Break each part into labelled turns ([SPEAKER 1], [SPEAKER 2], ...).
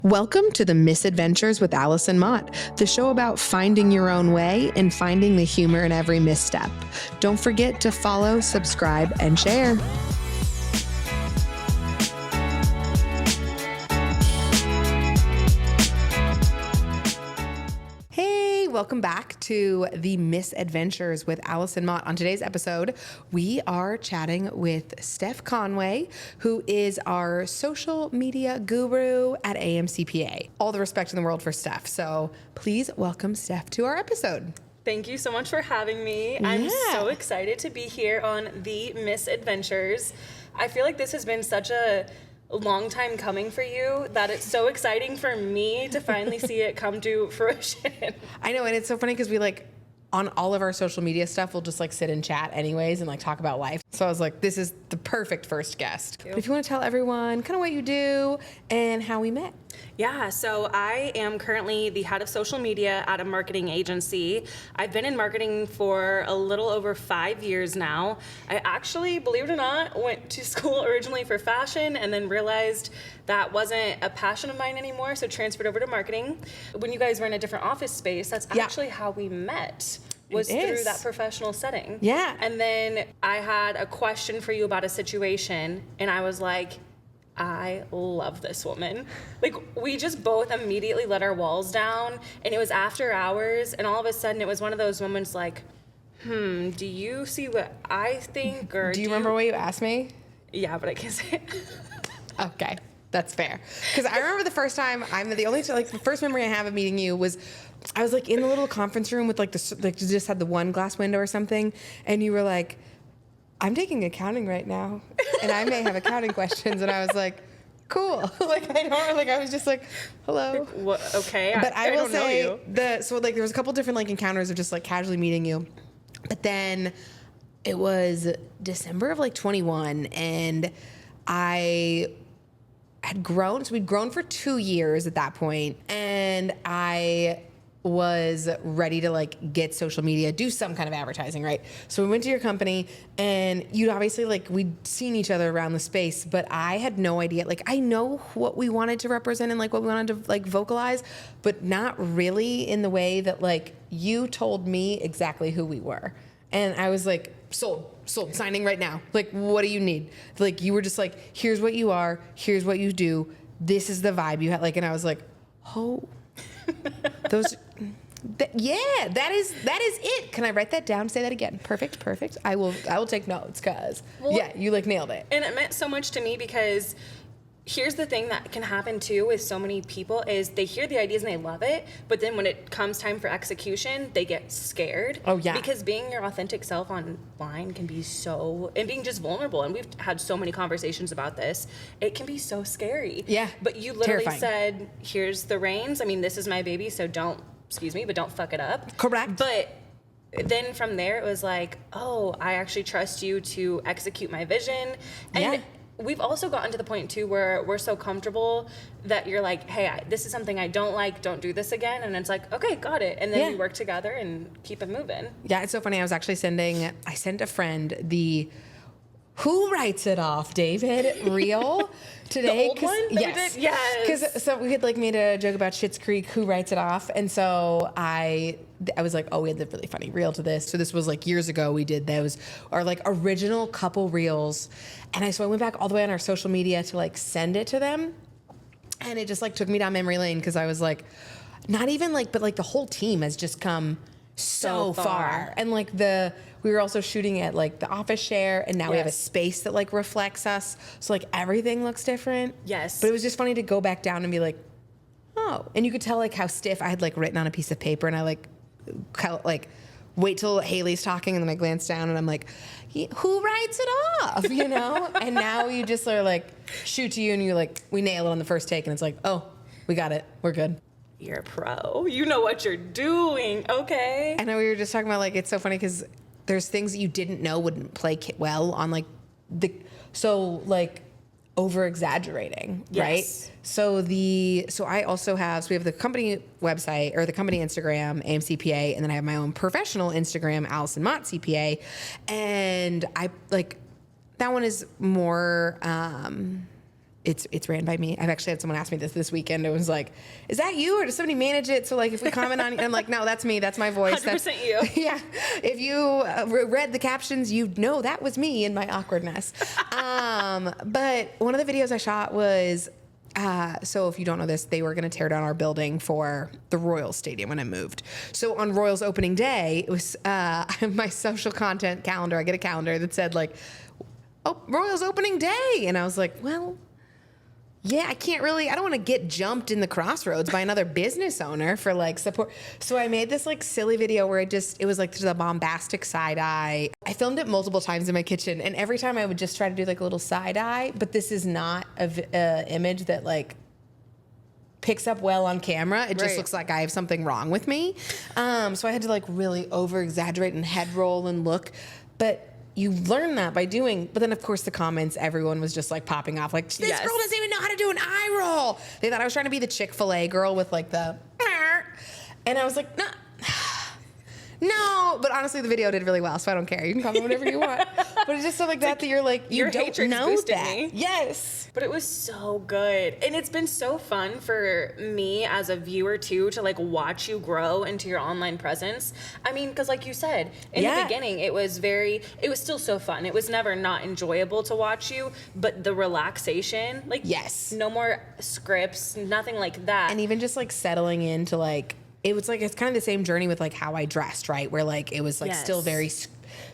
[SPEAKER 1] Welcome to the Missadventures with Allison Mott, the show about finding your own way and finding the humor in every misstep. Don't forget to follow, subscribe, and share. Hey, welcome back to the Missadventures with Allison Mott. On today's episode, we are chatting with Steph Conway, who is our social media guru at AMCPA. All the respect in the world for Steph. So please welcome Steph to our episode.
[SPEAKER 2] Thank you so much for having me. Yeah. I'm so excited to be here on the Missadventures. I feel like this has been such a long time coming for you that it's so exciting for me to finally see it come to fruition.
[SPEAKER 1] I know, and it's so funny because we on all of our social media stuff, we'll just sit and chat anyways and talk about life. So I was like, this is the perfect first guest. But if you want to tell everyone kind of what you do and how we met.
[SPEAKER 2] Yeah, so I am currently the head of social media at a marketing agency. I've been in marketing for a little over 5 years now. I actually, believe it or not, went to school originally for fashion and then realized that wasn't a passion of mine anymore, so transferred over to marketing. When you guys were in a different office space, that's actually how we met. Was through that professional setting.
[SPEAKER 1] Yeah.
[SPEAKER 2] And then I had a question for you about a situation, and I was like, I love this woman. We just both immediately let our walls down, and it was after hours, and all of a sudden it was one of those moments do you see what I think? Or
[SPEAKER 1] do you remember what you asked me?
[SPEAKER 2] Yeah, but I can't say it.
[SPEAKER 1] Okay, that's fair. Because I remember the first time, the first memory I have of meeting you was, I was in the little conference room with you just had the one glass window or something, and you were like, I'm taking accounting right now, and I may have accounting questions, and I was like, cool. I was just like, hello.
[SPEAKER 2] What? Okay.
[SPEAKER 1] But I will say
[SPEAKER 2] know you.
[SPEAKER 1] There was a couple different encounters of just casually meeting you, but then it was December of 21, and I had grown. So we'd grown for 2 years at that point, and I was ready to get social media, do some kind of advertising, right? So we went to your company, and you'd obviously we'd seen each other around the space, but I had no idea. I know what we wanted to represent and what we wanted to vocalize, but not really in the way that you told me exactly who we were. And I was sold, signing right now. What do you need? You were just here's what you are, here's what you do, this is the vibe you had. And I was like, oh, those, that is it. Can I write that down? Say that again. Perfect. I will take notes because you nailed it.
[SPEAKER 2] And it meant so much to me because here's the thing that can happen too with so many people is they hear the ideas and they love it, but then when it comes time for execution, they get scared.
[SPEAKER 1] Oh yeah.
[SPEAKER 2] Because being your authentic self online can be and being just vulnerable, and we've had so many conversations about this, it can be so scary.
[SPEAKER 1] Yeah.
[SPEAKER 2] But you literally
[SPEAKER 1] Terrifying.
[SPEAKER 2] said, here's the reins. I mean, this is my baby, so don't fuck it up.
[SPEAKER 1] Correct.
[SPEAKER 2] But then from there, it was oh, I actually trust you to execute my vision. And we've also gotten to the point too where we're so comfortable that you're hey, this is something I don't don't do this again. And it's okay, got it. And then we work together and keep it moving. Yeah,
[SPEAKER 1] it's so funny. I was actually I sent a friend the Who Writes It Off, David reel today.
[SPEAKER 2] The old one?
[SPEAKER 1] Yes. Because so we had made a joke about Schitt's Creek, Who Writes It Off. And so I was we had the really funny reel to this. So this was years ago we did those, our original couple reels. And so I went back all the way on our social media to send it to them. And it just took me down memory lane because I was not even but the whole team has just come so far. And we were also shooting at the office share, and now we have a space that reflects us. So everything looks different.
[SPEAKER 2] Yes.
[SPEAKER 1] But it was just funny to go back down and be oh. And you could tell how stiff I had written on a piece of paper, and I wait till Haley's talking, and then I glance down and I'm who writes it off? And now you just are shoot to you, and you're we nail it on the first take, and it's oh, we got it, we're good.
[SPEAKER 2] You're a pro. You know what you're doing. Okay.
[SPEAKER 1] I know we were just talking about it's so funny because there's things that you didn't know wouldn't play well on over exaggerating, right? So I also have, we have the company website or the company Instagram, AMCPA, and then I have my own professional Instagram, Allison Mott CPA. And I that one is more, it's ran by me. I've actually had someone ask me this weekend. It was like, is that you or does somebody manage it? So like if we comment on it, I'm like, no, that's me. That's my voice.
[SPEAKER 2] 100% you.
[SPEAKER 1] Yeah. If you read the captions, you know that was me in my awkwardness. But one of the videos I shot was, so if you don't know this, they were going to tear down our building for the Royals Stadium when I moved. So on Royals opening day, it was my social content calendar. I get a calendar that said like, oh, Royals opening day. And I was like, well, yeah, I don't want to get jumped in the crossroads by another business owner for like support. So I made this like silly video where it was like the bombastic side eye. I filmed it multiple times in my kitchen, and every time I would just try to do like a little side eye, but this is not a image that like picks up well on camera. It just looks like I have something wrong with me. So I had to like really over exaggerate and head roll and look, but you learn that by doing, but then of course the comments, everyone was just like popping off like, this girl doesn't even know how to do an eye roll. They thought I was trying to be the Chick-fil-A girl with like the, and I was like, no, no, but honestly the video did really well, so I don't care. You can comment whatever you want. But it's just stuff like that that you're like, you don't know that.
[SPEAKER 2] Me.
[SPEAKER 1] Yes.
[SPEAKER 2] But it was so good. And it's been so fun for me as a viewer too to like watch you grow into your online presence. I mean, because like you said, in the beginning, it was still so fun. It was never not enjoyable to watch you, but the relaxation, like no more scripts, nothing like that.
[SPEAKER 1] And even just like settling into like, it's kind of the same journey with like how I dressed, right? Where like, it was like still very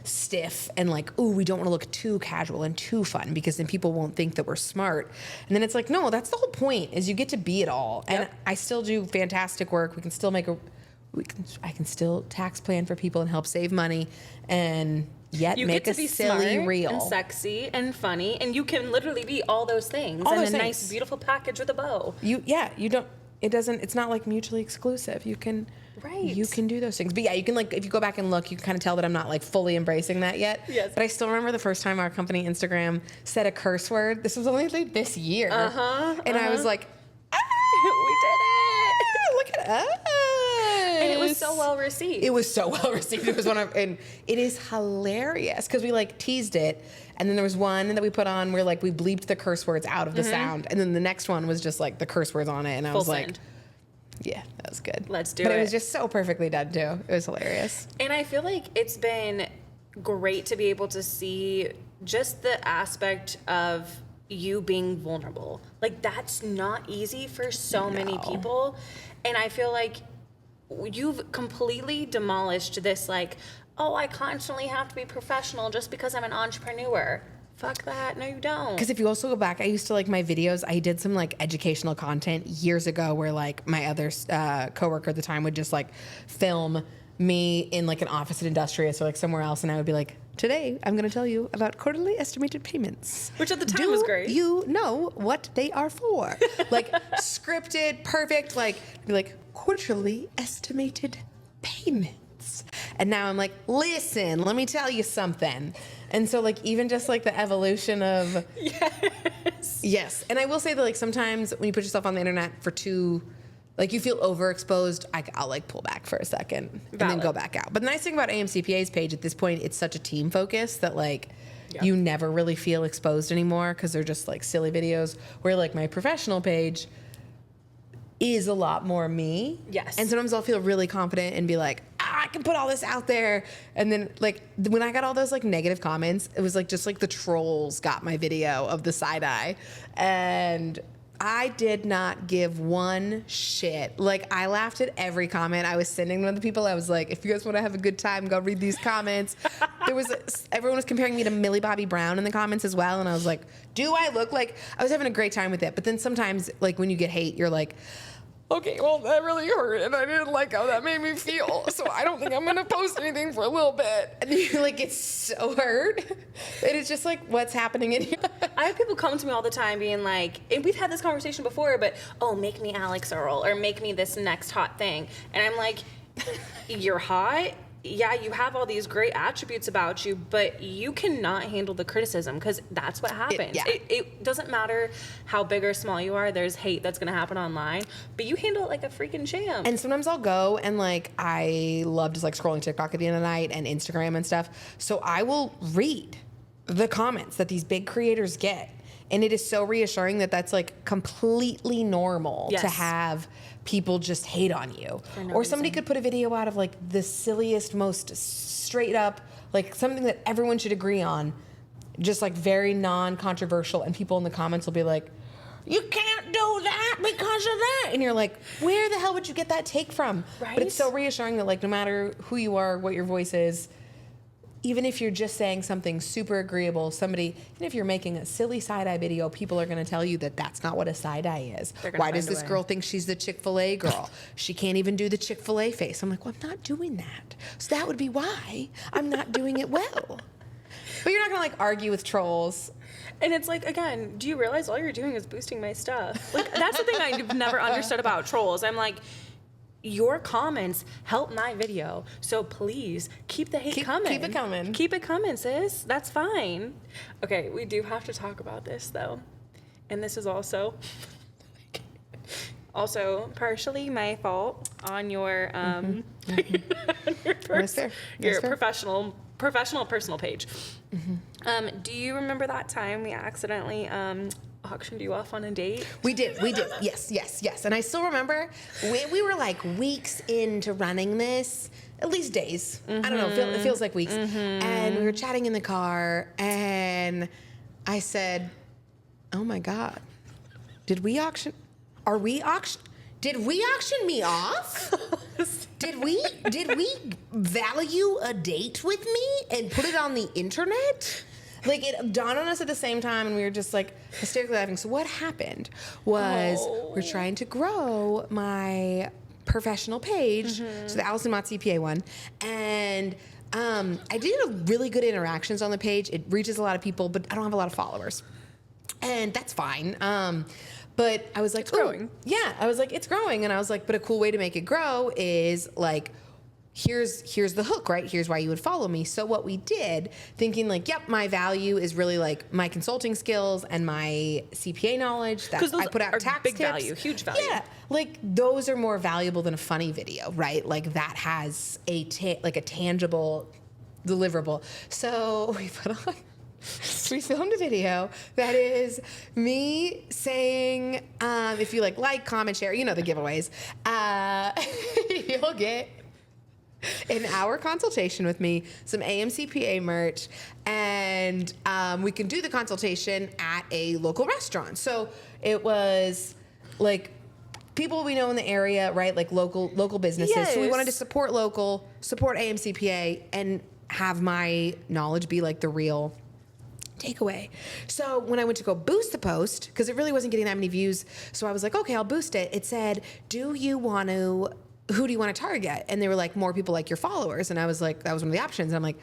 [SPEAKER 1] stiff and like, ooh, we don't want to look too casual and too fun because then people won't think that we're smart. And then it's like, no, that's the whole point, is you get to be it all. And I still do fantastic work. We can still I can still tax plan for people and help save money and yet
[SPEAKER 2] you
[SPEAKER 1] make
[SPEAKER 2] get to
[SPEAKER 1] a
[SPEAKER 2] be
[SPEAKER 1] silly
[SPEAKER 2] smart
[SPEAKER 1] reel.
[SPEAKER 2] And sexy and funny, and you can literally be all those things in a nice, beautiful package with a bow.
[SPEAKER 1] It's not like mutually exclusive. You can do those things. But yeah, you can like, if you go back and look, you can kind of tell that I'm not like fully embracing that yet.
[SPEAKER 2] Yes.
[SPEAKER 1] But I still remember the first time our company Instagram said a curse word. This was only like this year. And I was like,
[SPEAKER 2] we did it.
[SPEAKER 1] Look at us.
[SPEAKER 2] And it was so well received.
[SPEAKER 1] It was so well received. It was and it is hilarious because we like teased it. And then there was one that we put on where like we bleeped the curse words out of the sound. And then the next one was just like the curse words on it. And I was like, yeah, that was good.
[SPEAKER 2] Let's do it.
[SPEAKER 1] But it was just so perfectly done too. It was hilarious.
[SPEAKER 2] And I feel like it's been great to be able to see just the aspect of you being vulnerable. Like that's not easy for so many people. And I feel like you've completely demolished this like, oh, I constantly have to be professional just because I'm an entrepreneur. Fuck that. No, you don't. Because
[SPEAKER 1] if you also go back, I used to like my videos. I did some like educational content years ago where like my other coworker at the time would just like film me in like an office at Industrious or like somewhere else. And I would be like, today I'm going to tell you about quarterly estimated payments.
[SPEAKER 2] Which at the time was great.
[SPEAKER 1] You know what they are for. Like scripted, perfect, like be like quarterly estimated payments. And now I'm like, listen, let me tell you something. And so like even just like the evolution of yes. And I will say that like sometimes when you put yourself on the internet for like you feel overexposed, I'll like pull back for a second and then go back out. But the nice thing about AMCPA's page at this point, it's such a team focus that like you never really feel exposed anymore because they're just like silly videos, where like my professional page is a lot more me.
[SPEAKER 2] Yes.
[SPEAKER 1] And sometimes I'll feel really confident and be like, I can put all this out there. And then like when I got all those like negative comments, it was like just like the trolls got my video of the side eye. And I did not give one shit. Like I laughed at every comment. I was sending them to people. I was like, if you guys want to have a good time, go read these comments. Everyone was comparing me to Millie Bobby Brown in the comments as well. And I was like, do I look like, I was having a great time with it. But then sometimes like when you get hate, you're like, okay, well, that really hurt, and I didn't like how that made me feel, so I don't think I'm going to post anything for a little bit. And then you, like, get so hurt. And it's just, like, what's happening in here?
[SPEAKER 2] I have people come to me all the time being like, and we've had this conversation before, but, oh, make me Alex Earl, or make me this next hot thing. And I'm like, you're hot? Yeah, you have all these great attributes about you, but you cannot handle the criticism because that's what happens. It doesn't matter how big or small you are. There's hate that's going to happen online, but you handle it like a freaking champ.
[SPEAKER 1] And sometimes I'll go and like, I love just like scrolling TikTok at the end of the night and Instagram and stuff. So I will read the comments that these big creators get. And it is so reassuring that that's like completely normal
[SPEAKER 2] Yes.
[SPEAKER 1] to have people just hate on you.
[SPEAKER 2] no
[SPEAKER 1] Or somebody
[SPEAKER 2] reason.
[SPEAKER 1] could put a video out of like the silliest, most straight up, like something that everyone should agree on, just like very non-controversial, and people in the comments will be like, you can't do that because of that. And you're like, where the hell would you get that take from?
[SPEAKER 2] Right?
[SPEAKER 1] But it's so reassuring that like no matter who you are, what your voice is, even if you're just saying something super agreeable, even if you're making a silly side-eye video, people are going to tell you that that's not what a side-eye is.
[SPEAKER 2] They're gonna
[SPEAKER 1] Why
[SPEAKER 2] find
[SPEAKER 1] does
[SPEAKER 2] a
[SPEAKER 1] this
[SPEAKER 2] way.
[SPEAKER 1] girl think she's the Chick-fil-A girl? She can't even do the Chick-fil-A face. I'm like, well, I'm not doing that. So that would be why I'm not doing it well. But you're not going to like argue with trolls.
[SPEAKER 2] And it's like, again, do you realize all you're doing is boosting my stuff? Like, that's the thing I've never understood about trolls. I'm like, your comments help my video, so please keep the hate coming.
[SPEAKER 1] Keep it coming.
[SPEAKER 2] Keep it coming, sis. That's fine. Okay, we do have to talk about this, though. And this is also partially my fault on your on your,
[SPEAKER 1] That's fair.
[SPEAKER 2] your
[SPEAKER 1] That's fair.
[SPEAKER 2] professional personal page. Do you remember that time we accidentally auctioned you off on a date?
[SPEAKER 1] We did. Yes. And I still remember we were like weeks into running this, at least days. I don't know. It feels like weeks. And we were chatting in the car, and I said, "Oh my God, did we auction me off? Did we value a date with me and put it on the internet?" Like, it dawned on us at the same time, and we were just like hysterically laughing. So what happened was we're trying to grow my professional page, so the Allison Mott CPA one, and I did a really good interactions on the page. It reaches a lot of people, but I don't have a lot of followers, and that's fine. But I was like,
[SPEAKER 2] It's growing.
[SPEAKER 1] "Ooh." Yeah, I was like, it's growing, and I was like, but a cool way to make it grow is like, here's the hook, right? Here's why you would follow me. So what we did, thinking like, yep, my value is really like my consulting skills and my CPA knowledge that
[SPEAKER 2] 'Cause those
[SPEAKER 1] I put out
[SPEAKER 2] are
[SPEAKER 1] tax
[SPEAKER 2] big
[SPEAKER 1] tips.
[SPEAKER 2] value, huge value.
[SPEAKER 1] Yeah, like those are more valuable than a funny video, right? Like that has a tangible deliverable. So we we filmed a video that is me saying, if you like, comment, share, you know the giveaways, you'll get an hour consultation with me, some AMCPA merch, and we can do the consultation at a local restaurant. So it was like people we know in the area, right? Like local businesses. So we wanted to
[SPEAKER 2] Yes.
[SPEAKER 1] support AMCPA, and have my knowledge be like the real takeaway. So when I went to go boost the post, because it really wasn't getting that many views, so I was like, okay, I'll boost it. It said, who do you want to target? And they were like, more people like your followers. And I was like, that was one of the options. And I'm like,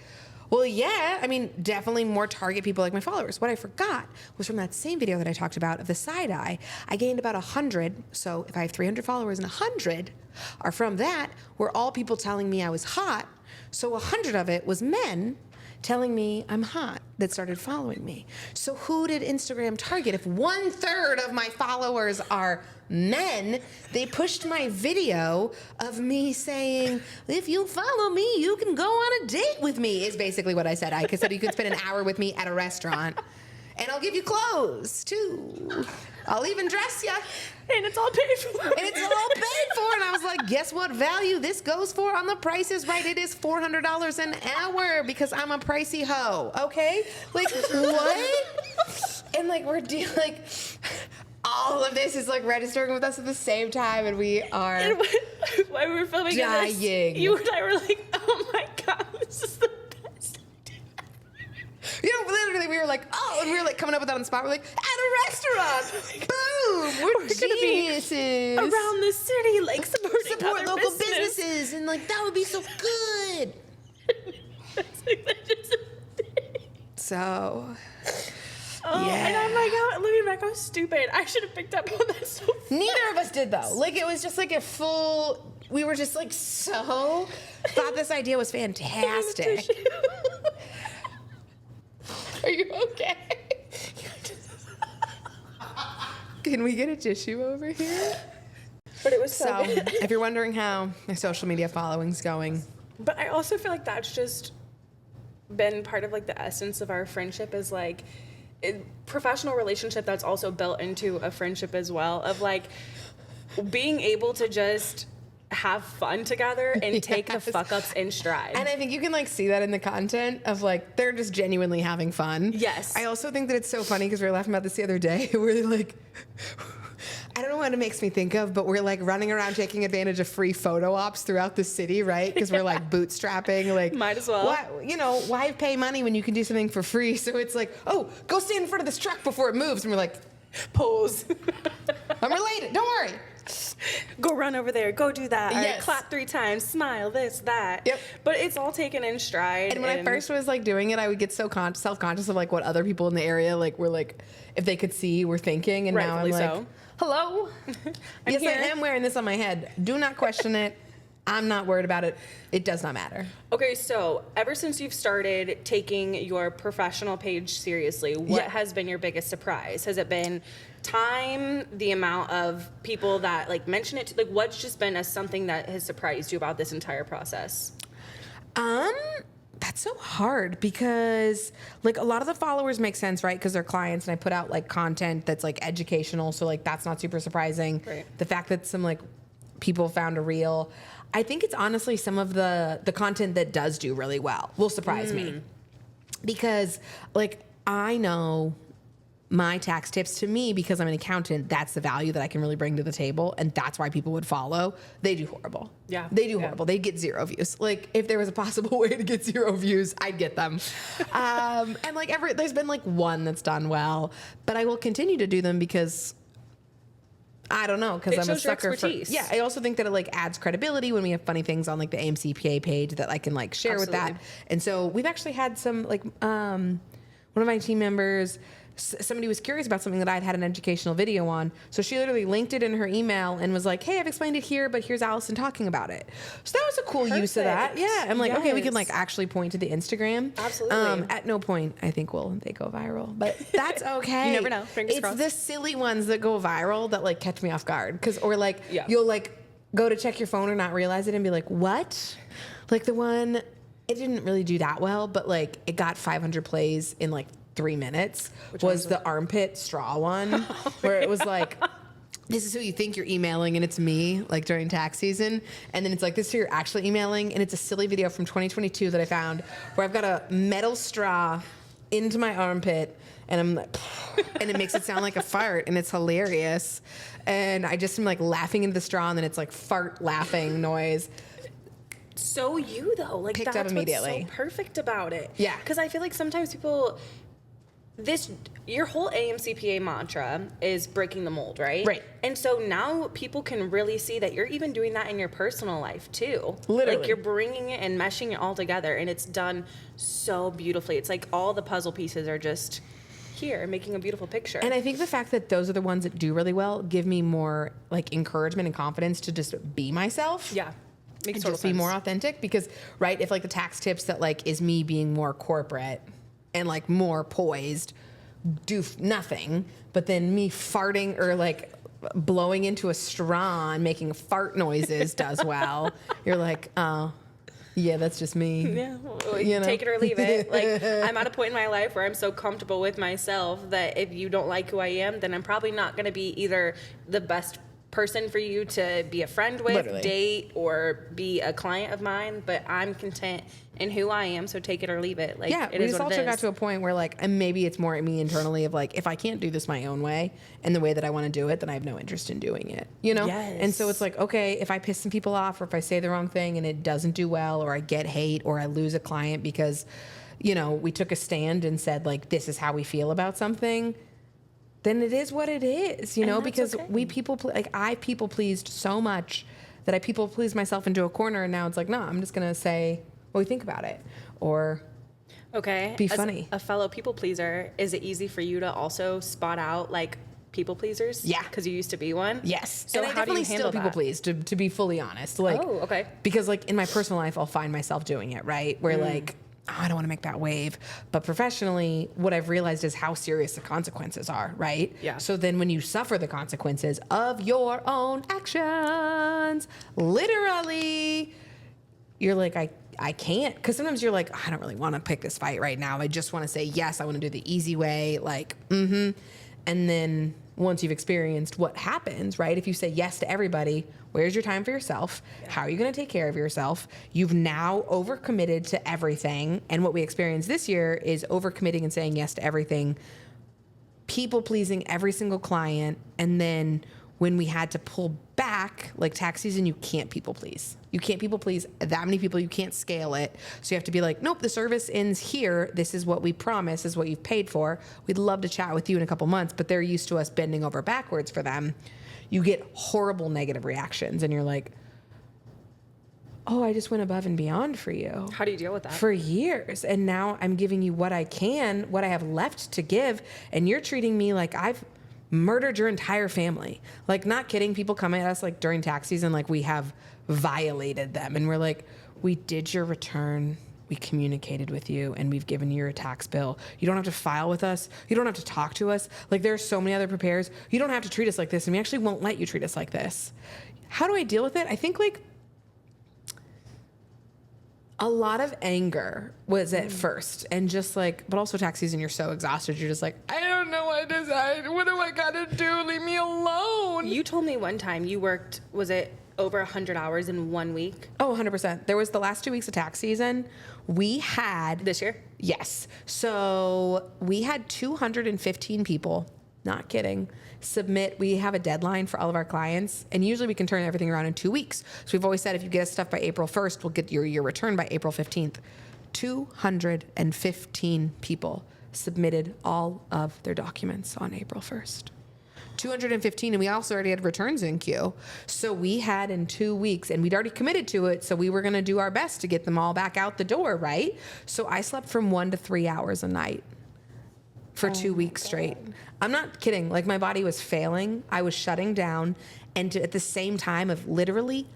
[SPEAKER 1] well, yeah, I mean, definitely more target people like my followers. What I forgot was from that same video that I talked about of the side eye, I gained about 100. So if I have 300 followers, and 100 are from that, were all people telling me I was hot. So 100 of it was men telling me I'm hot that started following me. So who did Instagram target? If 1/3 of my followers are men, they pushed my video of me saying, if you follow me, you can go on a date with me, is basically what I said. I said you could spend an hour with me at a restaurant, and I'll give you clothes too. I'll even dress you.
[SPEAKER 2] And it's all paid for.
[SPEAKER 1] And it's all paid for. And I was like, guess what value this goes for on the Price is Right? It is $400 an hour because I'm a pricey hoe. Okay? Like, what? And like, like, all of this is like registering with us at the same time, and we are
[SPEAKER 2] And while we were filming
[SPEAKER 1] dying.
[SPEAKER 2] this, you and I were like, oh my God, this is the best idea.
[SPEAKER 1] You know, literally, we were like, oh, and we were like coming up with that on the spot. We're like, at a restaurant, boom, we're
[SPEAKER 2] We're gonna be
[SPEAKER 1] geniuses.
[SPEAKER 2] around the city, like supporting
[SPEAKER 1] Support
[SPEAKER 2] other
[SPEAKER 1] local
[SPEAKER 2] business.
[SPEAKER 1] businesses, and like that would be so good. So,
[SPEAKER 2] Oh,
[SPEAKER 1] yeah.
[SPEAKER 2] and I'm like, oh, looking back, I was stupid. I should have picked up on that so fast.
[SPEAKER 1] Neither of us did though. Like it was just like a full. We were just like so thought this idea was fantastic. Are you okay? Can we get a tissue over here?
[SPEAKER 2] But it was so
[SPEAKER 1] So,
[SPEAKER 2] good.
[SPEAKER 1] if you're wondering how my social media following's going,
[SPEAKER 2] But I also feel like that's just been part of like the essence of our friendship is like, professional relationship that's also built into a friendship as well, of like being able to just have fun together and take the fuck ups in stride.
[SPEAKER 1] And I think you can like see that in the content of like they're just genuinely having fun.
[SPEAKER 2] Yes.
[SPEAKER 1] I also think that it's so funny because we were laughing about this the other day. We're like, I don't know what it makes me think of, but we're like running around taking advantage of free photo ops throughout the city, right? Because we're like bootstrapping, like
[SPEAKER 2] might as well.
[SPEAKER 1] Why pay money when you can do something for free? So it's like, oh, go stand in front of this truck before it moves, and we're like,
[SPEAKER 2] pose.
[SPEAKER 1] I'm related. Don't worry.
[SPEAKER 2] Go run over there. Go do that.
[SPEAKER 1] Yes.
[SPEAKER 2] Or clap 3 times. Smile. This, that.
[SPEAKER 1] Yep.
[SPEAKER 2] But it's all taken in stride.
[SPEAKER 1] And when I first was like doing it, I would get so self-conscious of like what other people in the area like were like, if they could see, were thinking. And now I'm like,
[SPEAKER 2] so.
[SPEAKER 1] hello. Yes,
[SPEAKER 2] here.
[SPEAKER 1] I am wearing this on my head. Do not question it. I'm not worried about it. It does not matter.
[SPEAKER 2] Okay, so ever since you've started taking your professional page seriously, what has been your biggest surprise? Has it been time, the amount of people that like mention it, like what's just been something that has surprised you about this entire process?
[SPEAKER 1] That's so hard because like a lot of the followers make sense, right? Because they're clients and I put out like content that's like educational. So like that's not super surprising.
[SPEAKER 2] Right.
[SPEAKER 1] The fact that some like people found a reel. I think it's honestly some of the content that does do really well will surprise me. Because like I know my tax tips, to me, because I'm an accountant, that's the value that I can really bring to the table. And that's why people would follow. They do horrible.
[SPEAKER 2] Yeah.
[SPEAKER 1] They do horrible. They'd get 0 views. Like if there was a possible way to get 0 views, I'd get them. And like there's been like one that's done well, but I will continue to do them because I don't know, because I'm a sucker for. Yeah, I also think that it like adds credibility when we have funny things on like the AMCPA page that I can like share with that. And so we've actually had some like one of my team members. Somebody was curious about something that I'd had an educational video on. So she literally linked it in her email and was like, hey, I've explained it here, but here's Allison talking about it. So that was a cool use of that. Yeah. I'm like, okay, we can like actually point to the Instagram.
[SPEAKER 2] Absolutely.
[SPEAKER 1] At no point, I think they go viral, but that's okay.
[SPEAKER 2] You never know. Fingers crossed.
[SPEAKER 1] It's the silly ones that go viral that like catch me off guard. Or like you'll like go to check your phone or not realize it and be like, what? Like the one, it didn't really do that well, but like it got 500 plays in like 3 minutes. Was the armpit straw one where it was like, this is who you think you're emailing and it's me, like during tax season. And then it's like, this is who you're actually emailing. And it's a silly video from 2022 that I found where I've got a metal straw into my armpit and I'm like, and it makes it sound like a fart and it's hilarious. And I just am like laughing into the straw and then it's like fart laughing noise.
[SPEAKER 2] So you though, like
[SPEAKER 1] picked
[SPEAKER 2] that's
[SPEAKER 1] up immediately.
[SPEAKER 2] What's so perfect about it.
[SPEAKER 1] Yeah.
[SPEAKER 2] Because I feel like sometimes people, your whole AMCPA mantra is breaking the mold, right?
[SPEAKER 1] Right.
[SPEAKER 2] And so now people can really see that you're even doing that in your personal life too.
[SPEAKER 1] Literally.
[SPEAKER 2] Like you're bringing it and meshing it all together and it's done so beautifully. It's like all the puzzle pieces are just here making a beautiful picture.
[SPEAKER 1] And I think the fact that those are the ones that do really well give me more like encouragement and confidence to just be myself.
[SPEAKER 2] Yeah. Makes
[SPEAKER 1] And
[SPEAKER 2] total
[SPEAKER 1] just be
[SPEAKER 2] sense.
[SPEAKER 1] more authentic because, right, if like the tax tips that like is me being more corporate and like more poised do nothing, but then me farting or like blowing into a straw and making fart noises does well, you're like, oh, yeah, that's just me.
[SPEAKER 2] Yeah, you know? Take it or leave it. Like I'm at a point in my life where I'm so comfortable with myself that if you don't like who I am, then I'm probably not going to be either the best person for you to be a friend with,
[SPEAKER 1] Literally.
[SPEAKER 2] date, or be a client of mine, but I'm content in who I am, so take it or leave it. Like,
[SPEAKER 1] yeah,
[SPEAKER 2] it
[SPEAKER 1] we
[SPEAKER 2] is
[SPEAKER 1] just
[SPEAKER 2] what it
[SPEAKER 1] also
[SPEAKER 2] is.
[SPEAKER 1] got to a point where like, and maybe it's more me internally of like, if I can't do this my own way and the way that I want to do it, then I have no interest in doing it, you know?
[SPEAKER 2] Yes.
[SPEAKER 1] And so it's like, okay, if I piss some people off or if I say the wrong thing and it doesn't do well or I get hate or I lose a client because, you know, we took a stand and said like, this is how we feel about something, then it is what it is, you know, because
[SPEAKER 2] okay.
[SPEAKER 1] we I people pleased so much that I people pleased myself into a corner. And now it's like, no, I'm just going to say what we think about it or be funny.
[SPEAKER 2] As a fellow people pleaser, is it easy for you to also spot out like people pleasers?
[SPEAKER 1] Yeah.
[SPEAKER 2] Because you used to be one?
[SPEAKER 1] Yes.
[SPEAKER 2] So
[SPEAKER 1] and I
[SPEAKER 2] how do you
[SPEAKER 1] definitely
[SPEAKER 2] handle
[SPEAKER 1] still people
[SPEAKER 2] that?
[SPEAKER 1] please, to be fully honest. Like,
[SPEAKER 2] Oh, okay.
[SPEAKER 1] Because like in my personal life, I'll find myself doing it, right? Where like, oh, I don't want to make that wave. But professionally, what I've realized is how serious the consequences are, right?
[SPEAKER 2] Yeah.
[SPEAKER 1] So then when you suffer the consequences of your own actions, literally, you're like, I can't. Because sometimes you're like, I don't really want to pick this fight right now. I just want to say yes. I want to do the easy way. Like, and then once you've experienced what happens, right? If you say yes to everybody, where's your time for yourself? How are you going to take care of yourself? You've now overcommitted to everything. And what we experienced this year is overcommitting and saying yes to everything, people pleasing every single client. And then when we had to pull back, like tax season, you can't people please. You can't people please that many people. You can't scale it. So you have to be like, nope, the service ends here. This is what we promise, this is what you've paid for. We'd love to chat with you in a couple months, but they're used to us bending over backwards for them. You get horrible negative reactions and you're like, oh, I just went above and beyond for you.
[SPEAKER 2] How do you deal with that?
[SPEAKER 1] For years. And now I'm giving you what I can, what I have left to give. And you're treating me like I've murdered your entire family. Like, not kidding. People come at us like during tax season, like we have violated them. And we're like, we did your return. We communicated with you and we've given you your tax bill. You don't have to file with us. You don't have to talk to us. Like, there are so many other preparers. You don't have to treat us like this. And we actually won't let you treat us like this. How do I deal with it? I think like a lot of anger was at first, and just like, but also tax season, you're so exhausted. You're just like, I don't know what to decide. What do I gotta do? Leave me alone.
[SPEAKER 2] You told me one time you worked, was it over 100 hours in 1 week?
[SPEAKER 1] Oh, 100%. There was the last 2 weeks of tax season. We had
[SPEAKER 2] This year?
[SPEAKER 1] Yes. So we had 215 people, not kidding, submit. We have a deadline for all of our clients, and usually we can turn everything around in 2 weeks. So we've always said if you get us stuff by April 1st, we'll get your return by April 15th. 215 people submitted all of their documents on April 1st. 215, and we also already had returns in queue. So we had in 2 weeks, and we'd already committed to it, so we were going to do our best to get them all back out the door, right? So I slept from 1 to 3 hours a night for 2 weeks straight. I'm not kidding. Like, my body was failing. I was shutting down, and at the same time of literally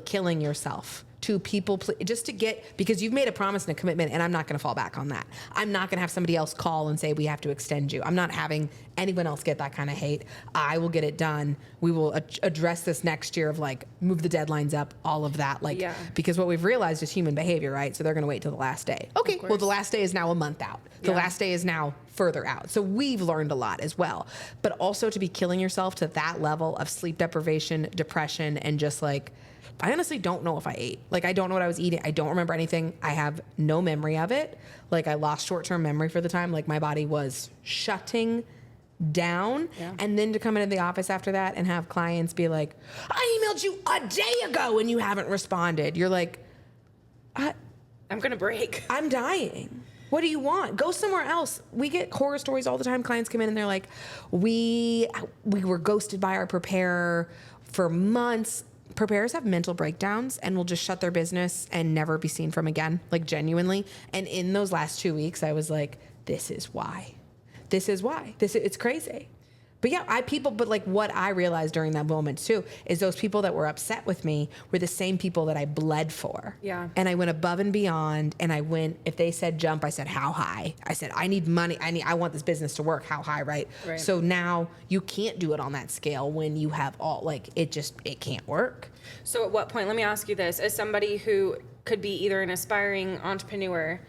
[SPEAKER 1] killing yourself to people, just to get, because you've made a promise and a commitment, and I'm not going to fall back on that. I'm not going to have somebody else call and say, we have to extend you. I'm not having anyone else get that kind of hate. I will get it done. We will address this next year of like, move the deadlines up, all of that. Like, because what we've realized is human behavior, right? So they're going to wait till the last day. Okay, well, the last day is now a month out. The last day is now further out. So we've learned a lot as well. But also to be killing yourself to that level of sleep deprivation, depression, and just like, I honestly don't know if I ate. Like, I don't know what I was eating. I don't remember anything. I have no memory of it. Like, I lost short-term memory for the time. Like, my body was shutting down. And then to come into the office after that and have clients be like, I emailed you a day ago and you haven't responded. You're like,
[SPEAKER 2] I'm going to break.
[SPEAKER 1] I'm dying. What do you want? Go somewhere else. We get horror stories all the time. Clients come in and they're like, we were ghosted by our preparer for months. Preparers have mental breakdowns and will just shut their business and never be seen from again, like genuinely. And in those last 2 weeks, I was like, this is why. It's crazy. But yeah, but like what I realized during that moment too, is those people that were upset with me were the same people that I bled for.
[SPEAKER 2] Yeah.
[SPEAKER 1] And I went above and beyond, and I went, if they said jump, I said, how high? I said, I need money. I want this business to work. How high, right? So now you can't do it on that scale when you have all, like, it can't work.
[SPEAKER 2] So at what point, let me ask you this, as somebody who could be either an aspiring entrepreneur,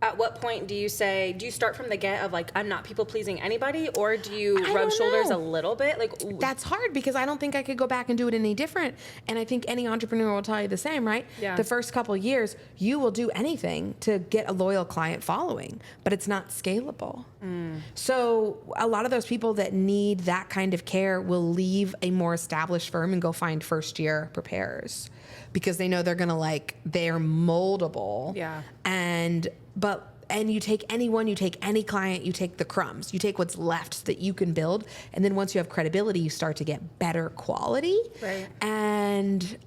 [SPEAKER 2] at what point do you start from the get of like, I'm not people pleasing anybody, or do you rub shoulders a little bit? Like,
[SPEAKER 1] that's hard because I don't think I could go back and do it any different. And I think any entrepreneur will tell you the same, right?
[SPEAKER 2] Yeah.
[SPEAKER 1] The first couple of years, you will do anything to get a loyal client following, but it's not scalable. So a lot of those people that need that kind of care will leave a more established firm and go find first year preparers because they know they're moldable.
[SPEAKER 2] Yeah.
[SPEAKER 1] And you take anyone, you take any client, you take the crumbs, you take what's left that you can build. And then once you have credibility, you start to get better quality.
[SPEAKER 2] Right.
[SPEAKER 1] And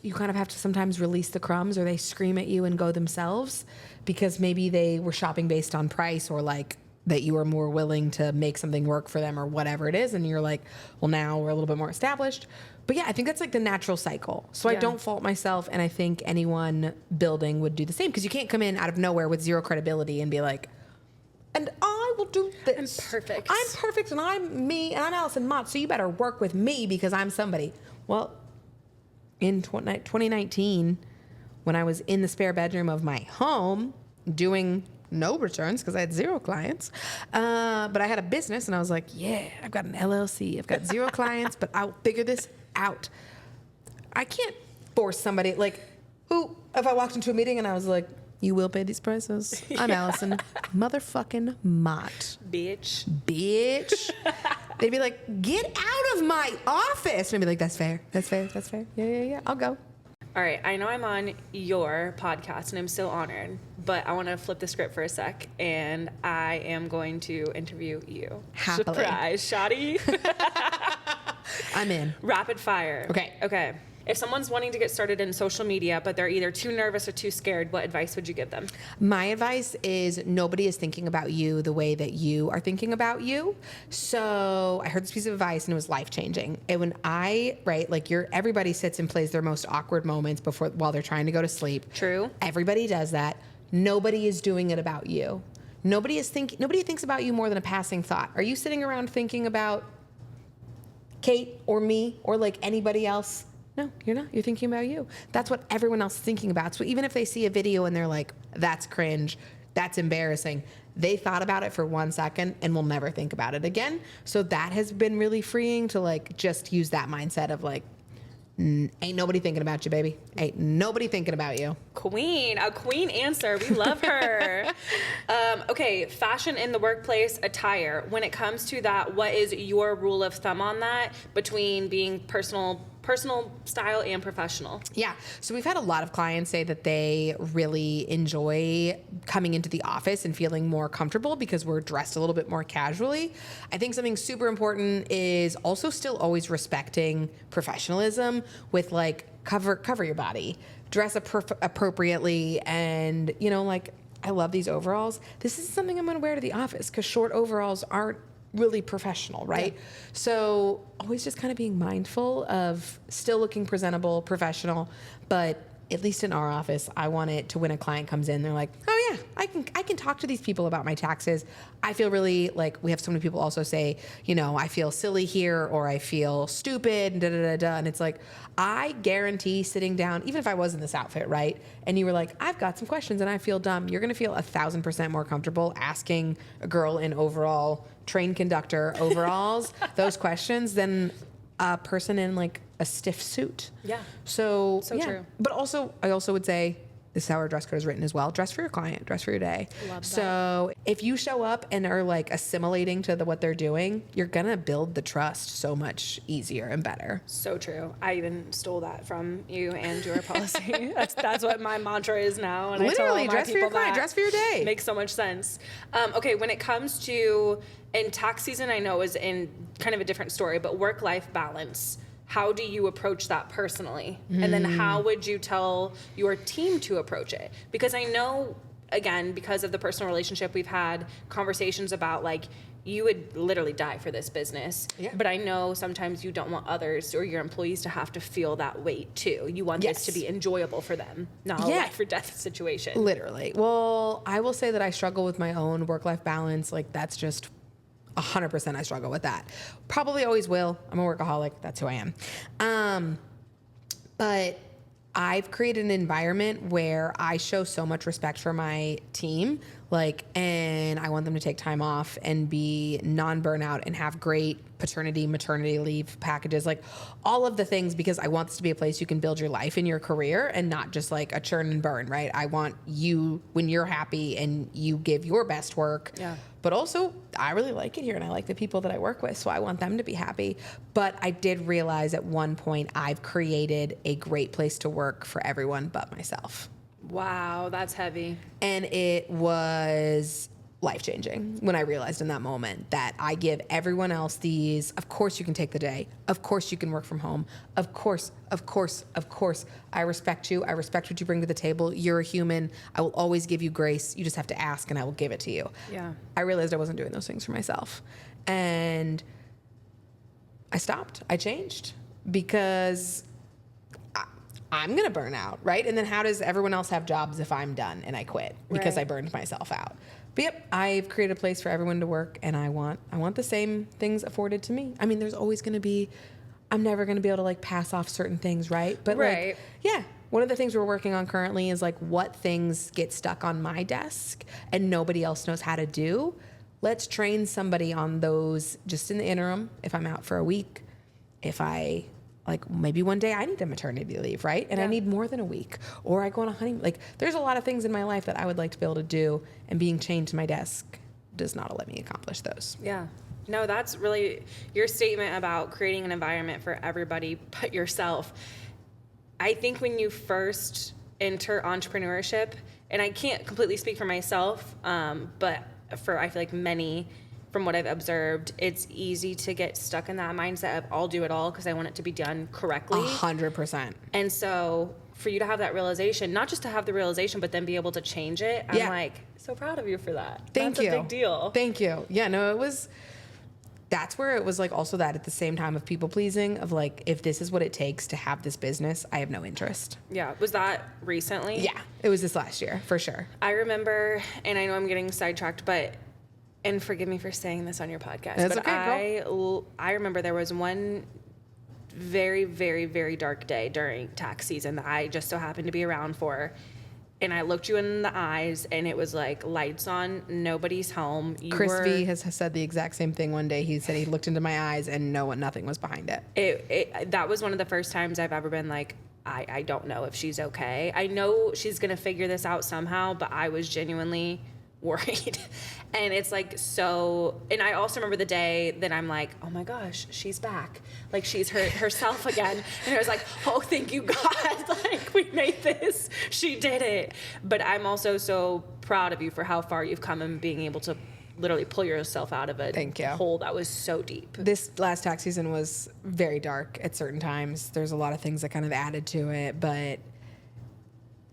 [SPEAKER 1] you kind of have to sometimes release the crumbs, or they scream at you and go themselves because maybe they were shopping based on price, or like that you are more willing to make something work for them or whatever it is. And you're like, well, now we're a little bit more established. But yeah, I think that's like the natural cycle. So I don't fault myself. And I think anyone building would do the same, because you can't come in out of nowhere with zero credibility and be like, and I will do this.
[SPEAKER 2] I'm perfect.
[SPEAKER 1] I'm perfect, and I'm me, and I'm Allison Mott, so you better work with me because I'm somebody. Well, in 2019 when I was in the spare bedroom of my home doing no returns because I had 0 clients. But I had a business and I was like, yeah, I've got an LLC. I've got 0 clients, but I'll figure this out. I can't force somebody, like, who, if I walked into a meeting and I was like, you will pay these prices. I'm Allison, motherfucking Mott.
[SPEAKER 2] Bitch.
[SPEAKER 1] They'd be like, get out of my office. And I'd be like, that's fair. Yeah, I'll go.
[SPEAKER 2] All right, I know I'm on your podcast and I'm so honored, but I want to flip the script for a sec and I am going to interview you.
[SPEAKER 1] Happily.
[SPEAKER 2] Surprise, shoddy.
[SPEAKER 1] I'm in.
[SPEAKER 2] Rapid fire.
[SPEAKER 1] Okay.
[SPEAKER 2] If someone's wanting to get started in social media, but they're either too nervous or too scared, what advice would you give them?
[SPEAKER 1] My advice is nobody is thinking about you the way that you are thinking about you. So I heard this piece of advice and it was life-changing. And when everybody sits and plays their most awkward moments while they're trying to go to sleep.
[SPEAKER 2] True.
[SPEAKER 1] Everybody does that. Nobody is doing it about you. Nobody thinks about you more than a passing thought. Are you sitting around thinking about Kate or me or like anybody else? No, you're not. You're thinking about you. That's what everyone else is thinking about. So even if they see a video and they're like, that's cringe, that's embarrassing, they thought about it for 1 second and will never think about it again. So that has been really freeing to like just use that mindset of like, ain't nobody thinking about you, baby. Ain't nobody thinking about you.
[SPEAKER 2] A queen answer. We love her. Okay, fashion in the workplace, attire. When it comes to that, what is your rule of thumb on that between being personal style and professional?
[SPEAKER 1] Yeah. So we've had a lot of clients say that they really enjoy coming into the office and feeling more comfortable because we're dressed a little bit more casually. I think something super important is also still always respecting professionalism with like cover your body, dress appropriately, and like I love these overalls. This is something I'm going to wear to the office because short overalls aren't really professional, right? Yeah. So always just kind of being mindful of still looking presentable, professional, but at least in our office, I want it to when a client comes in, they're like, oh yeah, I can talk to these people about my taxes. I feel really like we have so many people also say, I feel silly here or I feel stupid and and it's like, I guarantee sitting down, even if I was in this outfit, right? And you were like, I've got some questions and I feel dumb. You're going to feel 1,000% more comfortable asking a girl in overall train conductor overalls those questions than a person in like a stiff suit.
[SPEAKER 2] Yeah.
[SPEAKER 1] So yeah.
[SPEAKER 2] True.
[SPEAKER 1] But also, I also would say, this is how our dress code is written as well. Dress for your client, dress for your day.
[SPEAKER 2] Love that.
[SPEAKER 1] So if you show up and are like assimilating to what they're doing, you're gonna build the trust so much easier and better.
[SPEAKER 2] So true. I even stole that from you and your policy. That's what my mantra is now. And
[SPEAKER 1] literally,
[SPEAKER 2] I tell all my
[SPEAKER 1] dress for your client, dress for your day.
[SPEAKER 2] Makes so much sense. Okay, when it comes to, in tax season, I know is in kind of a different story, but work-life balance. How do you approach that personally? And then how would you tell your team to approach it? Because I know, again, because of the personal relationship, we've had conversations about like, you would literally die for this business. Yeah. But I know sometimes you don't want others or your employees to have to feel that weight too. You want this to be enjoyable for them, not a life or death situation.
[SPEAKER 1] Literally. Well, I will say that I struggle with my own work-life balance. Like that's just 100% I struggle with that. Probably always will. I'm a workaholic. That's who I am. But I've created an environment where I show so much respect for my team, and I want them to take time off and be non-burnout and have great paternity, maternity leave packages, like all of the things, because I want this to be a place you can build your life and your career and not just like a churn and burn, right? I want you, when you're happy and you give your best work, but also I really like it here and I like the people that I work with, so I want them to be happy. But I did realize at one point I've created a great place to work for everyone but myself.
[SPEAKER 2] Wow, that's heavy.
[SPEAKER 1] And it was life-changing when I realized in that moment that I give everyone else these, of course you can take the day, of course you can work from home, of course, I respect you, I respect what you bring to the table, you're a human, I will always give you grace, you just have to ask and I will give it to you.
[SPEAKER 2] Yeah.
[SPEAKER 1] I realized I wasn't doing those things for myself. And I stopped, I changed, because I'm going to burn out, right? And then how does everyone else have jobs if I'm done and I quit because I burned myself out? But yep, I've created a place for everyone to work, and I want the same things afforded to me. I mean, there's always going to be I'm never going to be able to like pass off certain things, right? But
[SPEAKER 2] Right.
[SPEAKER 1] like, yeah, one of the things we're working on currently is like what things get stuck on my desk and nobody else knows how to do. Let's train somebody on those just in the interim. If I'm out for a week, if I like maybe one day I need a maternity leave, right? And I need more than a week, or I go on a honeymoon. Like there's a lot of things in my life that I would like to be able to do, and being chained to my desk does not let me accomplish those.
[SPEAKER 2] Yeah. No, that's really your statement about creating an environment for everybody but yourself. I think when you first enter entrepreneurship, and I can't completely speak for myself, but for I feel like many, from what I've observed, it's easy to get stuck in that mindset of I'll do it all because I want it to be done correctly.
[SPEAKER 1] 100%.
[SPEAKER 2] And so for you to have that realization, not just to have the realization, but then be able to change it, I'm like so proud of you for that.
[SPEAKER 1] Thank you.
[SPEAKER 2] That's a big deal.
[SPEAKER 1] Thank you. Yeah, no, that's where it was like also that at the same time of people pleasing of like, if this is what it takes to have this business, I have no interest.
[SPEAKER 2] Yeah. Was that recently?
[SPEAKER 1] Yeah, it was this last year for sure.
[SPEAKER 2] I remember, and I know I'm getting sidetracked, but, and forgive me for saying this on your podcast,
[SPEAKER 1] That's
[SPEAKER 2] but
[SPEAKER 1] okay,
[SPEAKER 2] I remember there was one very, very, very dark day during tax season that I just so happened to be around for. And I looked you in the eyes, and it was like lights on, nobody's home.
[SPEAKER 1] Chris V has said the exact same thing one day. He said he looked into my eyes and nothing was behind it.
[SPEAKER 2] That was one of the first times I've ever been like, I don't know if she's okay. I know she's going to figure this out somehow, but I was genuinely worried. And it's like so, and I also remember the day that I'm like, oh my gosh, she's back. Like she's herself again. And I was like, oh, thank you, God. Like we made this. She did it. But I'm also so proud of you for how far you've come and being able to literally pull yourself out of a hole that was so deep.
[SPEAKER 1] This last tax season was very dark at certain times. There's a lot of things that kind of added to it, but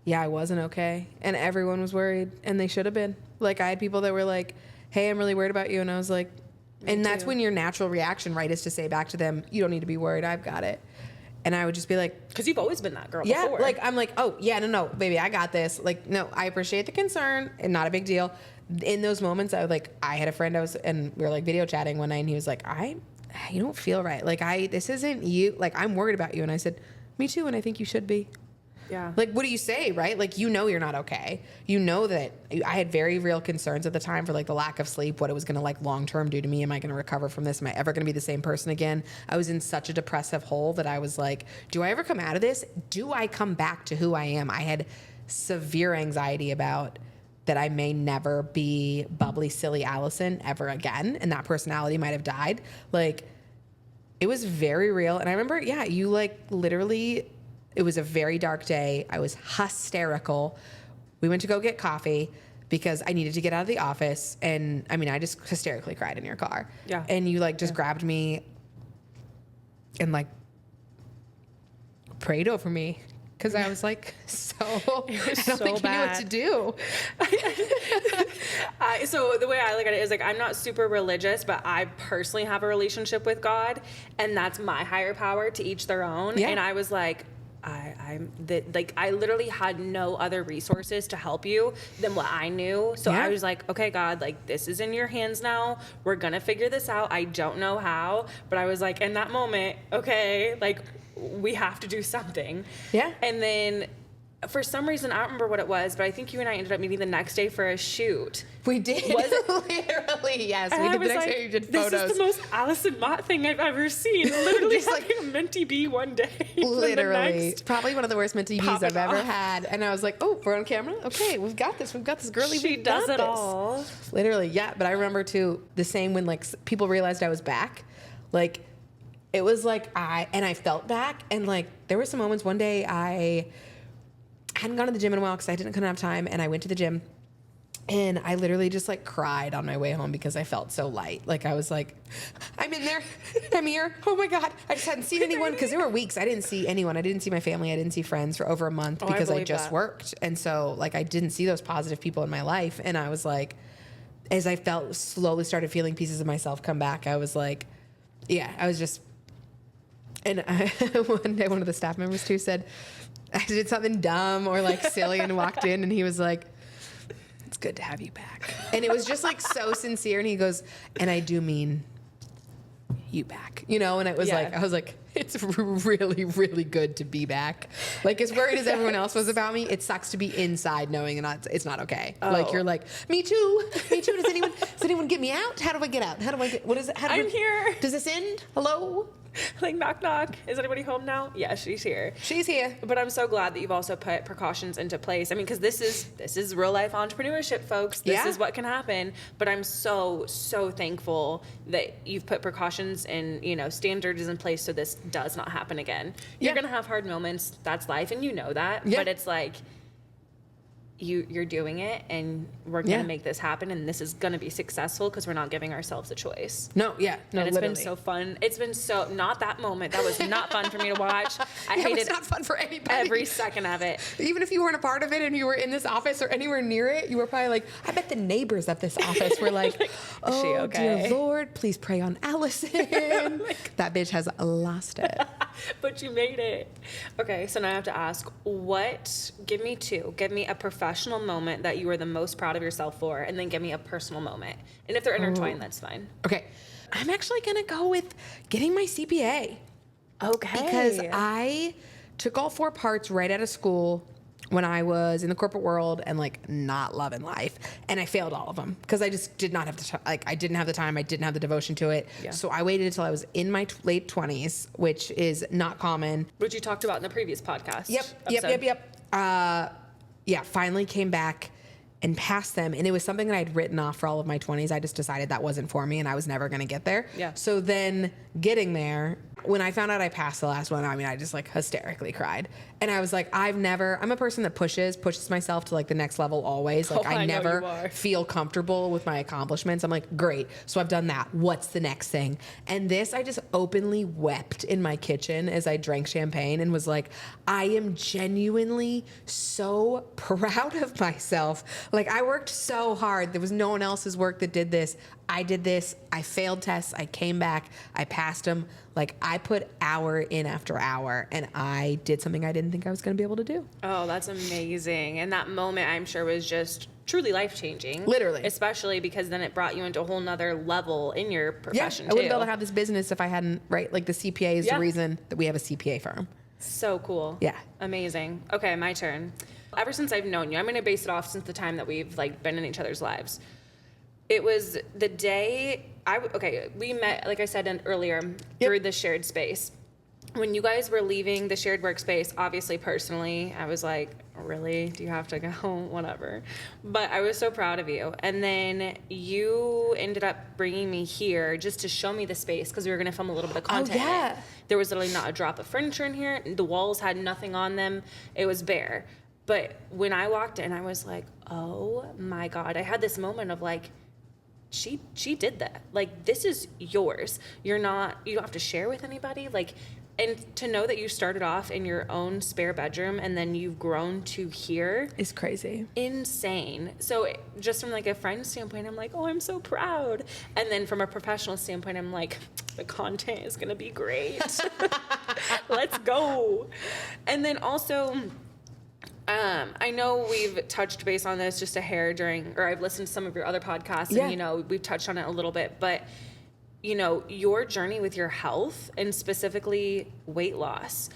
[SPEAKER 1] yeah, I wasn't okay. And everyone was worried, and they should have been. Like, I had people that were like, hey, I'm really worried about you. And I was like, and that's when your natural reaction, right, is to say back to them, you don't need to be worried. I've got it. And I would just be like,
[SPEAKER 2] because you've always been that girl
[SPEAKER 1] yeah,
[SPEAKER 2] before.
[SPEAKER 1] like, I'm like, oh, yeah, no, baby, I got this. Like, no, I appreciate the concern and not a big deal. In those moments, I had a friend and we were like video chatting one night, and he was like, you don't feel right. Like, this isn't you. Like, I'm worried about you. And I said, me too. And I think you should be.
[SPEAKER 2] Yeah.
[SPEAKER 1] Like, what do you say, right? Like, you know you're not okay. You know that I had very real concerns at the time for, like, the lack of sleep, what it was going to, like, long-term do to me. Am I going to recover from this? Am I ever going to be the same person again? I was in such a depressive hole that I was like, do I ever come out of this? Do I come back to who I am? I had severe anxiety about that I may never be bubbly, silly Allison ever again, and that personality might have died. Like, it was very real. And I remember, yeah, you, like, literally... It was a very dark day. I was hysterical. We went to go get coffee because I needed to get out of the office. And I mean, I just hysterically cried in your car.
[SPEAKER 2] Yeah.
[SPEAKER 1] And you like just grabbed me and like prayed over me because I was like, I don't think you knew what to do.
[SPEAKER 2] So the way I look at it is like, I'm not super religious, but I personally have a relationship with God, and that's my higher power, to each their own.
[SPEAKER 1] Yeah.
[SPEAKER 2] And I was like, I literally had no other resources to help you than what I knew. So I was like, okay, God, like, this is in your hands now. We're going to figure this out. I don't know how, but I was like, in that moment, okay, like, we have to do something.
[SPEAKER 1] Yeah.
[SPEAKER 2] And then for some reason, I don't remember what it was, but I think you and I ended up meeting the next day for a shoot.
[SPEAKER 1] We did.
[SPEAKER 2] Was it?
[SPEAKER 1] Literally, yes.
[SPEAKER 2] And
[SPEAKER 1] We
[SPEAKER 2] I
[SPEAKER 1] did the
[SPEAKER 2] was
[SPEAKER 1] next
[SPEAKER 2] like,
[SPEAKER 1] day. You did photos.
[SPEAKER 2] This is the most Allison Mott thing I've ever seen. Literally
[SPEAKER 1] Just
[SPEAKER 2] having a Minty Bee one day.
[SPEAKER 1] Literally. Probably one of the worst Minty Bees I've ever
[SPEAKER 2] off.
[SPEAKER 1] had. And I was like, oh, we're on camera? Okay, we've got this. We've got this girly.
[SPEAKER 2] She does it all.
[SPEAKER 1] Literally, yeah. But I remember, too, the same when, like, people realized I was back. Like, it was like I felt back. And, like, there were some moments one day I hadn't gone to the gym in a while because I couldn't have time. And I went to the gym. And I literally just like cried on my way home because I felt so light. Like I was like, I'm in there. I'm here. Oh my God. I just hadn't seen anyone because there were weeks I didn't see anyone. I didn't see my family. I didn't see friends for over a month because I just worked. And so like I didn't see those positive people in my life. And I was like, as I slowly started feeling pieces of myself come back, I was like, yeah, I was just, and one day one of the staff members too said, I did something dumb or like silly and walked in and he was like, it's good to have you back. And it was just like so sincere. And he goes, and I do mean you back, you know? And it was
[SPEAKER 2] Yeah.
[SPEAKER 1] like, I was like, it's really, really good to be back. Like, as worried as everyone else was about me, it sucks to be inside knowing it's not okay. Like, you're like, me too. Does anyone get me out? How do I get out? What is it?
[SPEAKER 2] I'm here.
[SPEAKER 1] Does this end? Hello?
[SPEAKER 2] Like, knock, knock. Is anybody home now? Yeah, she's here.
[SPEAKER 1] She's here.
[SPEAKER 2] But I'm so glad that you've also put precautions into place. I mean, because this is real life entrepreneurship, folks. This is what can happen. But I'm so thankful that you've put precautions and, you know, standards in place so this does not happen again. You're gonna have hard moments. That's life, and you know that.
[SPEAKER 1] Yeah.
[SPEAKER 2] But it's like, you're doing it, and we're gonna make this happen, and this is gonna be successful because we're not giving ourselves a choice.
[SPEAKER 1] No, and it's
[SPEAKER 2] literally been so fun. It's been so, not that moment. That was not fun for me to watch. I hated
[SPEAKER 1] it's not fun for anybody.
[SPEAKER 2] every second of it.
[SPEAKER 1] Even if you weren't a part of it and you were in this office or anywhere near it, you were probably like, I bet the neighbors at this office were like, oh,
[SPEAKER 2] she okay?
[SPEAKER 1] Dear Lord, please pray on Allison. That bitch has lost it.
[SPEAKER 2] But you made it. Okay, so now I have to ask, give me two. Give me a professional moment that you were the most proud of yourself for, and then give me a personal moment. And if they're intertwined, that's fine.
[SPEAKER 1] Okay. I'm actually going to go with getting my CPA.
[SPEAKER 2] Okay.
[SPEAKER 1] Because I took all 4 parts right out of school when I was in the corporate world and like not loving life, and I failed all of them because I just did not have the I didn't have the time, I didn't have the devotion to it. Yeah. So I waited until I was in my late 20s, which is not common.
[SPEAKER 2] Which you talked about in the previous podcast.
[SPEAKER 1] Yep. Finally came back and passed them, and it was something that I'd written off for all of my 20s. I just decided that wasn't for me and I was never going to get there.
[SPEAKER 2] Yeah.
[SPEAKER 1] So then getting there, when I found out I passed the last one, I mean, I just like hysterically cried. And I was like, I'm a person that pushes myself to like the next level always. Like I never feel comfortable with my accomplishments. I'm like, great. So I've done that. What's the next thing? And this, I just openly wept in my kitchen as I drank champagne and was like, I am genuinely so proud of myself. Like I worked so hard. There was no one else's work that did this. I did this. I failed tests. I came back. I passed them. Like I put hour in after hour, and I did something I didn't think I was going to be able to do.
[SPEAKER 2] Oh, that's amazing. And that moment, I'm sure, was just truly life-changing.
[SPEAKER 1] Literally.
[SPEAKER 2] Especially because then it brought you into a whole nother level in your profession, too.
[SPEAKER 1] I wouldn't be able to have this business if I hadn't, right? Like the CPA is the reason that we have a CPA firm.
[SPEAKER 2] So cool.
[SPEAKER 1] Yeah.
[SPEAKER 2] Amazing. Okay, my turn. Ever since I've known you, I'm going to base it off since the time that we've like been in each other's lives. It was the day we met, like I said earlier, through the shared space. When you guys were leaving the shared workspace, obviously personally, I was like, really? Do you have to go? Whatever. But I was so proud of you. And then you ended up bringing me here just to show me the space because we were going to film a little bit of content.
[SPEAKER 1] Oh, yeah.
[SPEAKER 2] There was literally not a drop of furniture in here. The walls had nothing on them. It was bare. But when I walked in, I was like, oh my God. I had this moment of like, she did that. Like, this is yours. You don't have to share with anybody. Like, and to know that you started off in your own spare bedroom and then you've grown to here
[SPEAKER 1] is crazy.
[SPEAKER 2] Insane. So just from like a friend standpoint, I'm like, oh, I'm so proud. And then from a professional standpoint, I'm like, the content is going to be great. Let's go. And then also, I know we've touched base on this just a hair I've listened to some of your other podcasts and, we've touched on it a little bit, but your journey with your health and specifically weight loss,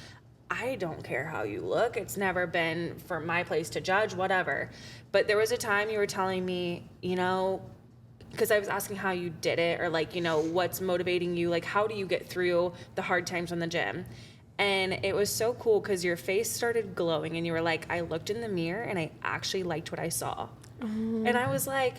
[SPEAKER 2] I don't care how you look. It's never been for my place to judge, whatever. But there was a time you were telling me, because I was asking how you did it or like, what's motivating you? Like, how do you get through the hard times in the gym? And it was so cool because your face started glowing and you were like, I looked in the mirror and I actually liked what I saw. And I was like,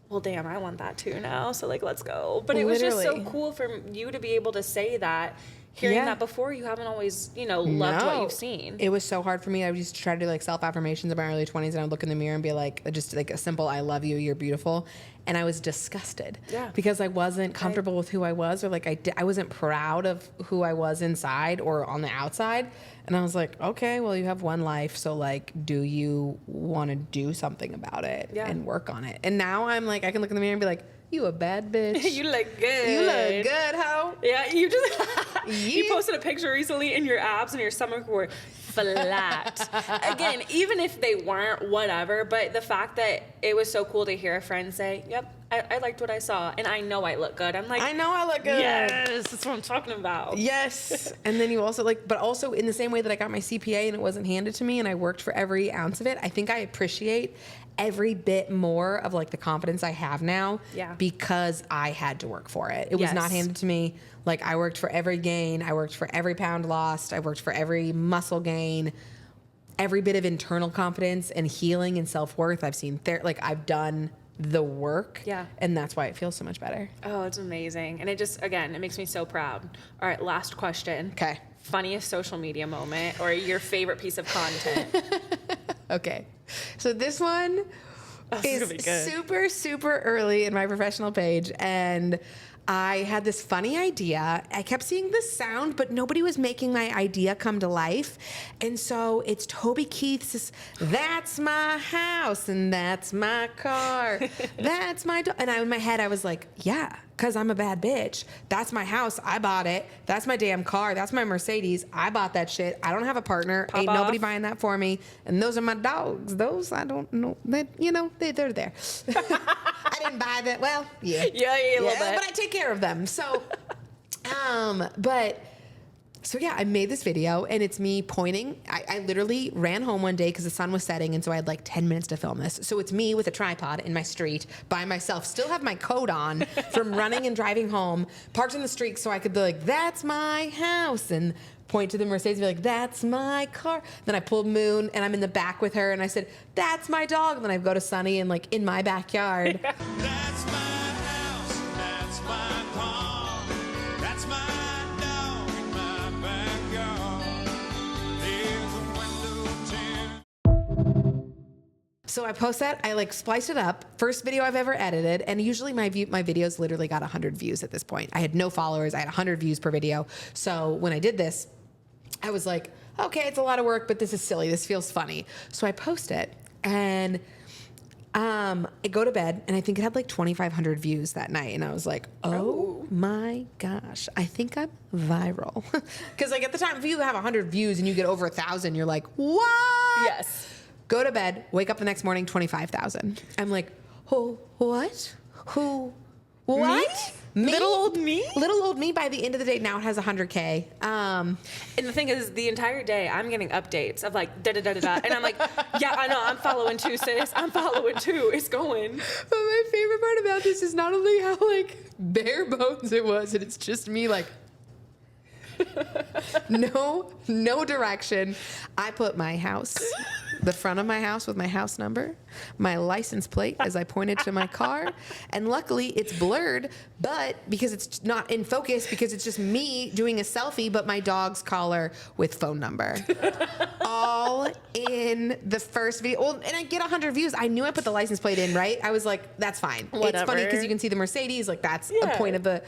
[SPEAKER 2] well, damn, I want that too now. So like, let's go. But it was just so cool for you to be able to say that, hearing that before. You haven't always, loved what you've seen.
[SPEAKER 1] It was so hard for me. I used to try to do like self-affirmations in my early 20s and I would look in the mirror and be like, just like a simple, I love you, you're beautiful. And I was disgusted because I wasn't comfortable with who I was, or like I wasn't proud of who I was inside or on the outside. And I was like, okay, well, you have one life. So like, do you want to do something about it and work on it? And now I'm like, I can look in the mirror and be like, you a bad bitch.
[SPEAKER 2] You look good.
[SPEAKER 1] You look good, hoe.
[SPEAKER 2] Yeah, you just... You posted a picture recently and your abs and your stomach were flat. Again, even if they weren't, whatever, but the fact that it was so cool to hear a friend say, yep, I liked what I saw, and I know I look good. I'm like,
[SPEAKER 1] I know I look good.
[SPEAKER 2] yes, that's what I'm talking about.
[SPEAKER 1] Yes. And then you also but also in the same way that I got my CPA and it wasn't handed to me and I worked for every ounce of it, I think I appreciate every bit more of the confidence I have now because I had to work for it. It was not handed to me. I worked for every gain. I worked for every pound lost. I worked for every muscle gain, every bit of internal confidence and healing and self-worth. I've seen I've done the work.
[SPEAKER 2] Yeah.
[SPEAKER 1] And that's why it feels so much better.
[SPEAKER 2] Oh, it's amazing. And it just, again, it makes me so proud. All right, last question.
[SPEAKER 1] Okay.
[SPEAKER 2] Funniest social media moment or your favorite piece of content?
[SPEAKER 1] Okay. So this one is super, super early in my professional page. And I had this funny idea. I kept seeing the sound, but nobody was making my idea come to life. And so it's Toby Keith's, that's my house and that's my car. That's my dog. And in my head, I was like, yeah, because I'm a bad bitch. That's my house. I bought it. That's my damn car. That's my Mercedes. I bought that shit. I don't have a partner. Ain't nobody buying that for me. And those are my dogs. Those, I don't know. They're there. I didn't buy that. Well, yeah.
[SPEAKER 2] Yeah, a little bit.
[SPEAKER 1] But I take care of them. So, So I made this video and it's me pointing. I literally ran home one day because the sun was setting. And so I had 10 minutes to film this. So it's me with a tripod in my street by myself, still have my coat on from running and driving home, parked in the street so I could be like, that's my house. And point to the Mercedes and be like, that's my car. Then I pulled Moon and I'm in the back with her and I said, that's my dog. And then I go to Sunny and in my backyard.
[SPEAKER 3] That's my house, that's my car, that's my dog in my backyard. There's a window tint.
[SPEAKER 1] So I post that, I spliced it up. First video I've ever edited. And usually my videos literally got 100 views at this point. I had no followers. I had 100 views per video. So when I did this, I was like, okay, it's a lot of work, but this is silly. This feels funny. So I post it and I go to bed and I think it had 2,500 views that night. And I was like, oh my gosh, I think I'm viral. Because at the time, if you have 100 views and you get over 1,000, you're like, what?
[SPEAKER 2] Yes.
[SPEAKER 1] Go to bed, wake up the next morning, 25,000. I'm like, oh, what? Who? What? Me?
[SPEAKER 2] Little old me?
[SPEAKER 1] Little old me by the end of the day now it has 100K.
[SPEAKER 2] And the thing is, the entire day I'm getting updates of da-da-da-da-da. And I'm like, yeah, I know, I'm following too, sis. I'm following too. It's going.
[SPEAKER 1] But my favorite part about this is not only how bare bones it was, and it's just me no direction. I put my house, the front of my house with my house number, my license plate as I pointed to my car. And luckily it's blurred, but because it's not in focus, because it's just me doing a selfie, but my dog's collar with phone number. All in the first video. Well, and I get 100 views. I knew I put the license plate in, right? I was like, that's fine.
[SPEAKER 2] Whatever.
[SPEAKER 1] It's funny because you can see the Mercedes. That's a point of the...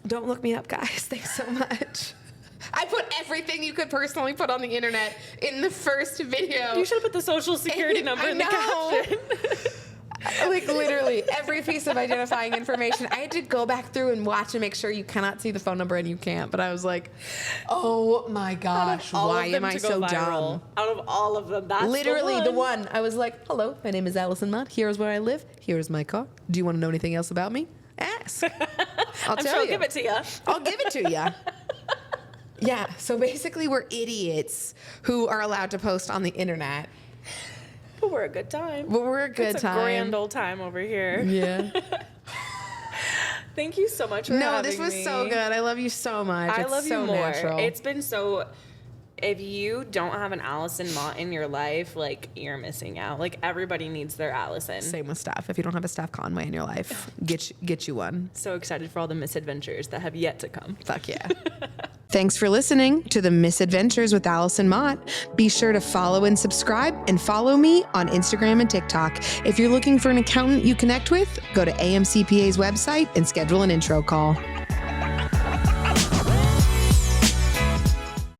[SPEAKER 1] Don't look me up, guys. Thanks so much. I put everything you could personally put on the internet in the first video.
[SPEAKER 2] You should have put the social security number in the caption.
[SPEAKER 1] Literally every piece of identifying information. I had to go back through and watch and make sure you cannot see the phone number and you can't. But I was like, oh my gosh, why am I so dumb?
[SPEAKER 2] Out of all of them, that's
[SPEAKER 1] literally the one. I was like, hello, my name is Allison Mott. Here's where I live. Here's my car. Do you want to know anything else about me? Ask. I'll
[SPEAKER 2] give it to you.
[SPEAKER 1] I'll give it to you. Yeah. So basically, we're idiots who are allowed to post on the internet.
[SPEAKER 2] But we're a good time.
[SPEAKER 1] It's a
[SPEAKER 2] grand old time over here.
[SPEAKER 1] Yeah.
[SPEAKER 2] Thank you so much for having me.
[SPEAKER 1] No, this was so good. I love you so much.
[SPEAKER 2] I love you more.
[SPEAKER 1] Natural.
[SPEAKER 2] It's been so... If you don't have an Allison Mott in your life, you're missing out. Everybody needs their Allison.
[SPEAKER 1] Same with Steph. If you don't have a Steph Conway in your life, get you one.
[SPEAKER 2] So excited for all the misadventures that have yet to come.
[SPEAKER 1] Fuck yeah. Thanks for listening to the Missadventures with Allison Mott. Be sure to follow and subscribe and follow me on Instagram and TikTok. If you're looking for an accountant you connect with, go to AMCPA's website and schedule an intro call.